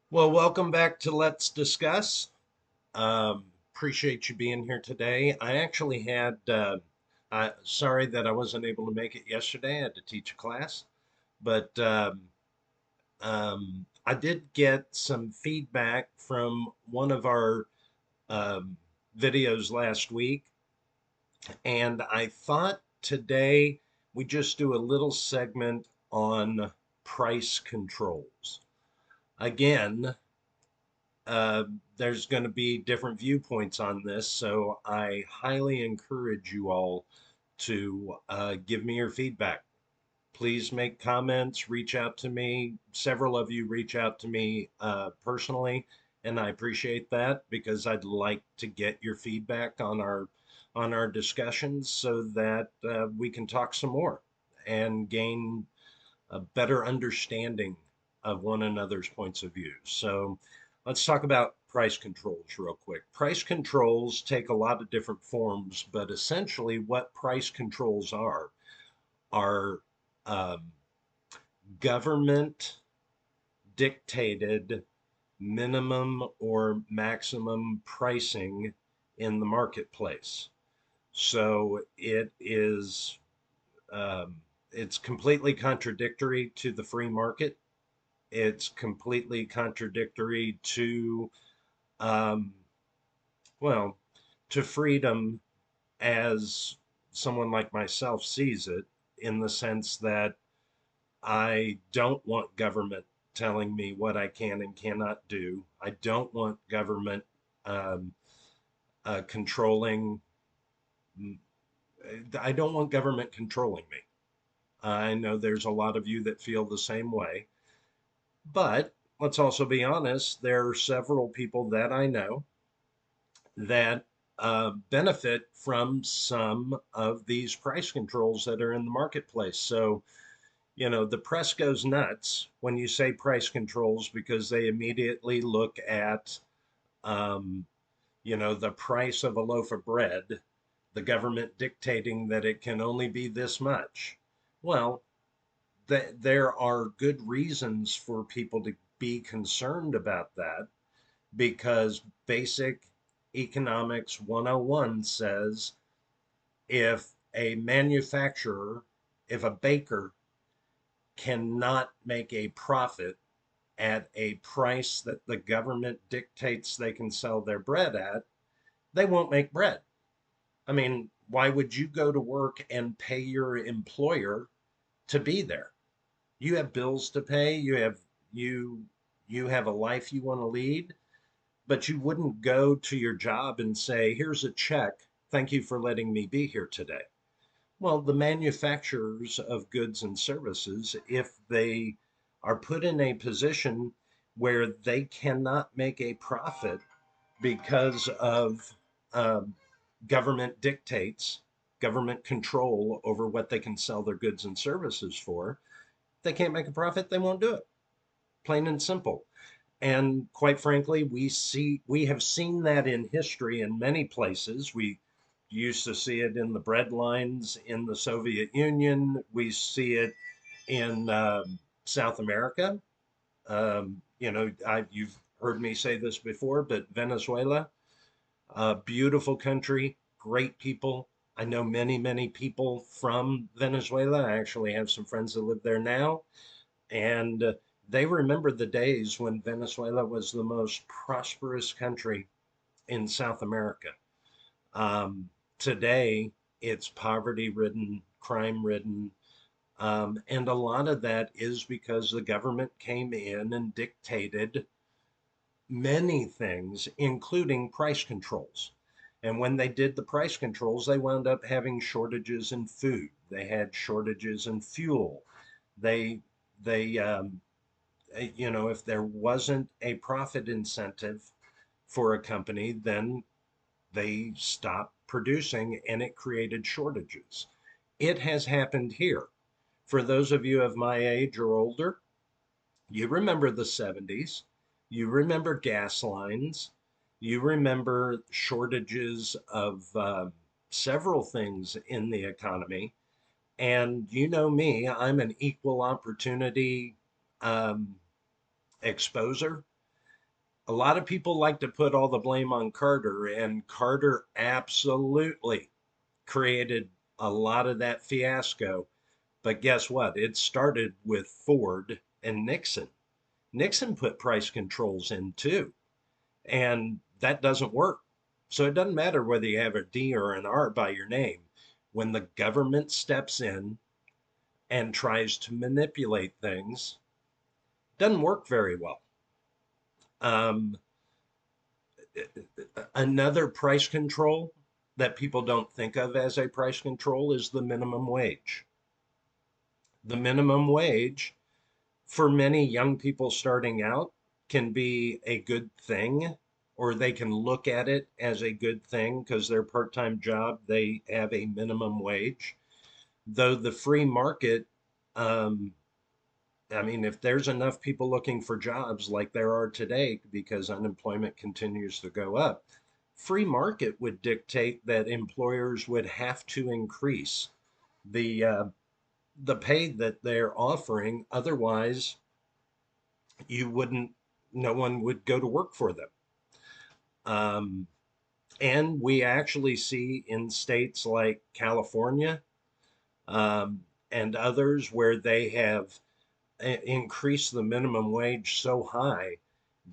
Well, welcome back to Let's Discuss. Appreciate you being here today. I actually had, sorry that I wasn't able to make it yesterday. I had to teach a class, but I did get some feedback from one of our um, videos last week, and I thought today we just do a little segment on price controls. Again, uh, there's going to be different viewpoints on this, so I highly encourage you all to give me your feedback. Please make comments, reach out to me. Several of you reach out to me personally, and I appreciate that because I'd like to get your feedback on our discussions so that we can talk some more and gain a better understanding of one another's points of view. So let's talk about price controls real quick. Price controls take a lot of different forms, but essentially what price controls are um, government dictated minimum or maximum pricing in the marketplace. So um, it's completely contradictory to the free market. It's completely contradictory to, um, well, to freedom as someone like myself sees it, in the sense that I don't want government telling me what I can and cannot do. I don't want government um, controlling. I don't want government controlling me. I know there's a lot of you that feel the same way. But let's also be honest, there are several people that I know that benefit from some of these price controls that are in the marketplace. So, you know, the press goes nuts when you say price controls because they immediately look at, um, you know, the price of a loaf of bread, the government dictating that it can only be this much. Well, there are good reasons for people to be concerned about that because basic economics 101 says if a manufacturer, if a baker cannot make a profit at a price that the government dictates they can sell their bread at, they won't make bread. I mean, why would you go to work and pay your employer to be there? You have bills to pay, you you have a life you want to lead, but you wouldn't go to your job and say, "Here's a check. Thank you for letting me be here today." Well, the manufacturers of goods and services, if they are put in a position where they cannot make a profit because of um, government dictates, government control over what they can sell their goods and services for, they can't make a profit, they won't do it. Plain and simple. And quite frankly, we have seen that in history in many places. We used to see it in the bread lines in the Soviet Union. We see it in South America. You know, you've heard me say this before, but Venezuela, a beautiful country, great people. I know many people from Venezuela. I actually have some friends that live there now, and they remember the days when Venezuela was the most prosperous country in South America. Today, it's poverty ridden, crime ridden, and a lot of that is because the government came in and dictated many things, including price controls. And when they did the price controls, they wound up having shortages in food. They had shortages in fuel. They they you know, if there wasn't a profit incentive for a company, then they stopped producing and it created shortages. It has happened here. For those of you of my age or older, you remember the 70s, you remember gas lines, you remember shortages of several things in the economy. And you know me, I'm an equal opportunity um, exposer. A lot of people like to put all the blame on Carter, and Carter absolutely created a lot of that fiasco. But guess what? It started with Ford and Nixon. Nixon put price controls in too, and that doesn't work. So it doesn't matter whether you have a D or an R by your name. When the government steps in and tries to manipulate things, it doesn't work very well. Um, Another price control that people don't think of as a price control is the minimum wage. The minimum wage for many young people starting out can be a good thing, or they can look at it as a good thing because their part-time job, they have a minimum wage. Though the free market, um, I mean, if there's enough people looking for jobs like there are today because unemployment continues to go up, free market would dictate that employers would have to increase the pay that they're offering. Otherwise, you wouldn't, no one would go to work for them. Um, and we actually see in states like California and others where they have increased the minimum wage so high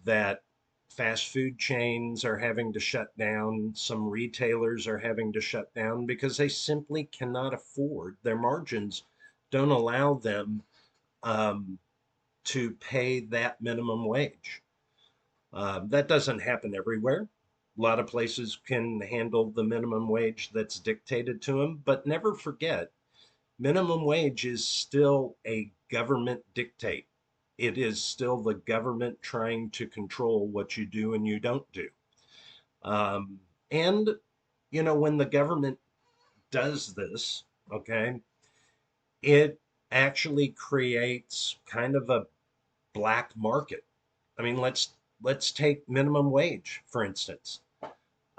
that fast food chains are having to shut down. Some retailers are having to shut down because they simply cannot afford, their margins don't allow them um, to pay that minimum wage. That doesn't happen everywhere. A lot of places can handle the minimum wage that's dictated to them, but never forget, minimum wage is still a government dictate. It is still the government trying to control what you do and you don't do. Um, and, when the government does this, okay, it actually creates kind of a black market. I mean, let's take minimum wage, for instance.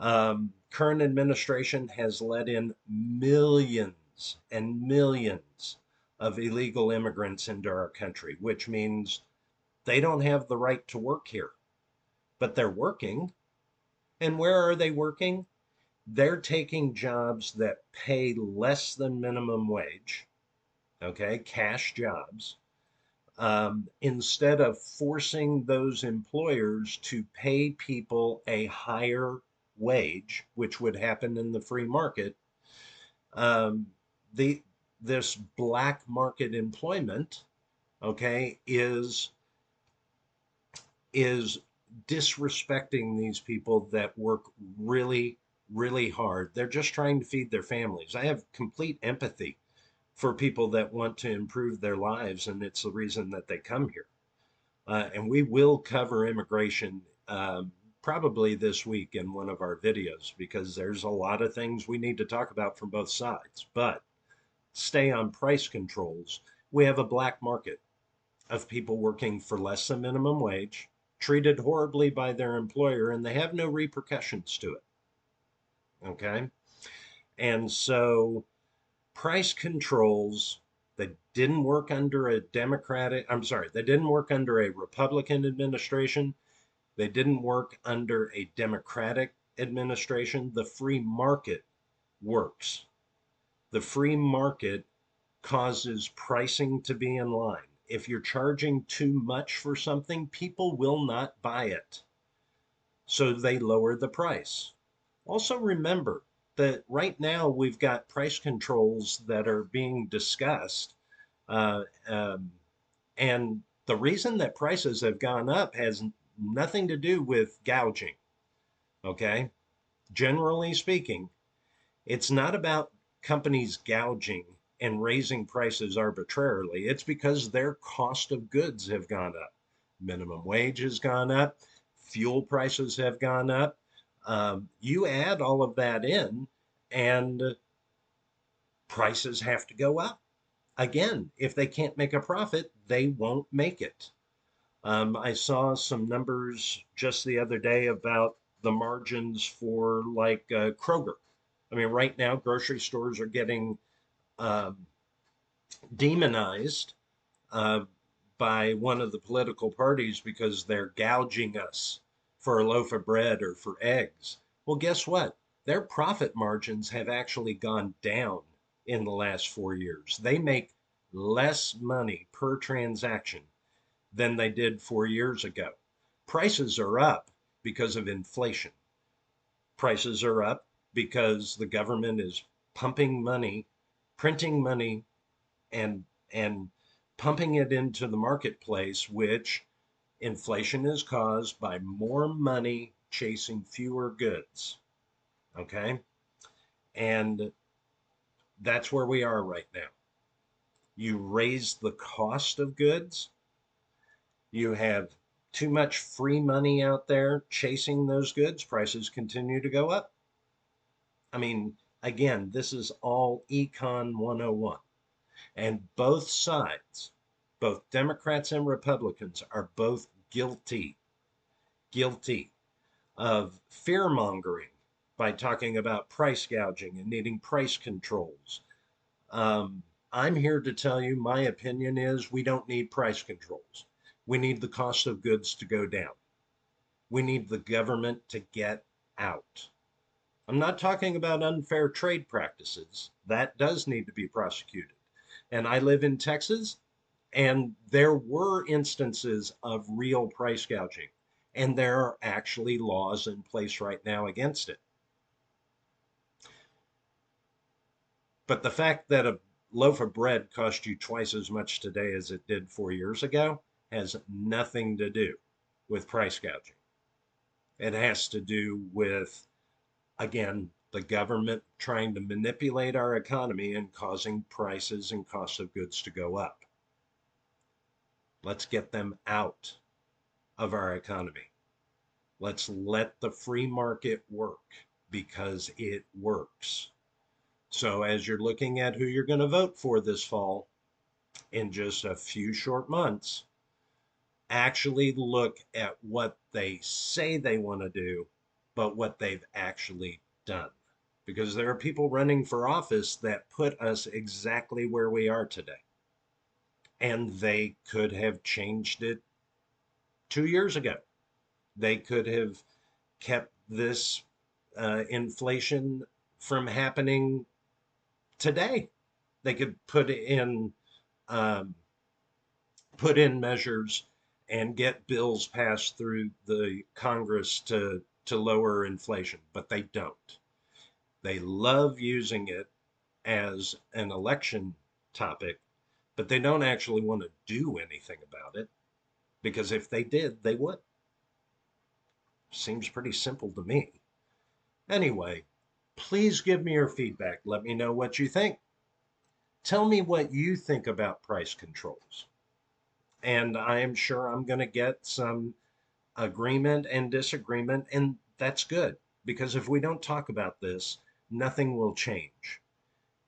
Current administration has let in millions and millions of illegal immigrants into our country, which means they don't have the right to work here, but they're working. And where are they working? They're taking jobs that pay less than minimum wage, okay, cash jobs, instead of forcing those employers to pay people a higher wage, which would happen in the free market. um, the this black market employment, okay, is disrespecting these people that work really, really hard. They're just trying to feed their families. I have complete empathy for people that want to improve their lives, and it's the reason that they come here. And we will cover immigration probably this week in one of our videos because there's a lot of things we need to talk about from both sides. But stay on price controls. We have a black market of people working for less than minimum wage, treated horribly by their employer, and they have no repercussions to it. Okay. And so price controls that didn't work under a Democratic, I'm sorry, they didn't work under a Republican administration. They didn't work under a Democratic administration. The free market works. The free market causes pricing to be in line. If you're charging too much for something, people will not buy it. So they lower the price. Also, remember that right now we've got price controls that are being discussed. Uh, um, and the reason that prices have gone up has nothing to do with gouging. Okay. Generally speaking, it's not about companies gouging and raising prices arbitrarily. It's because their cost of goods have gone up. Minimum wage has gone up, fuel prices have gone up. You add all of that in, and prices have to go up. Again, if they can't make a profit, they won't make it. I saw some numbers just the other day about the margins for like Kroger. I mean, right now, grocery stores are getting um, demonized uh, by one of the political parties because they're gouging us for a loaf of bread or for eggs. Well, guess what? Their profit margins have actually gone down in the last 4 years. They make less money per transaction than they did 4 years ago. Prices are up because of inflation. Prices are up because the government is pumping money, printing money, and pumping it into the marketplace, which inflation is caused by more money chasing fewer goods. Okay? And that's where we are right now. You raise the cost of goods, you have too much free money out there chasing those goods, prices continue to go up. I mean, again, this is all Econ 101. And both sides, both Democrats and Republicans, are both guilty of fear mongering by talking about price gouging and needing price controls. I'm here to tell you my opinion is we don't need price controls. We need the cost of goods to go down. We need the government to get out. I'm not talking about unfair trade practices. That does need to be prosecuted. And I live in Texas, and there were instances of real price gouging, and there are actually laws in place right now against it. But the fact that a loaf of bread cost you twice as much today as it did 4 years ago has nothing to do with price gouging. It has to do with, again, the government trying to manipulate our economy and causing prices and cost of goods to go up. Let's get them out of our economy. Let's let the free market work because it works. So as you're looking at who you're going to vote for this fall, in just a few short months, actually look at what they say they want to do, but what they've actually done. Because there are people running for office that put us exactly where we are today. And they could have changed it 2 years ago. They could have kept this inflation from happening today. They could um, put in measures and get bills passed through the Congress to lower inflation, but they don't. They love using it as an election topic, but they don't actually want to do anything about it because if they did, they would. Seems pretty simple to me. Anyway, please give me your feedback. Let me know what you think. Tell me what you think about price controls. And I am sure I'm going to get some agreement and disagreement, and that's good because if we don't talk about this, nothing will change.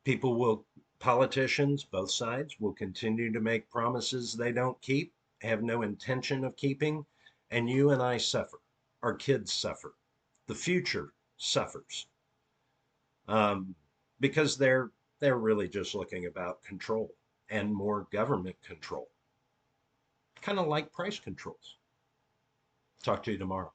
People will, politicians, both sides, will continue to make promises they don't keep, have no intention of keeping, and you and I suffer. Our kids suffer. The future suffers um, because they're really just looking about control and more government control, kind of like price controls. Talk to you tomorrow.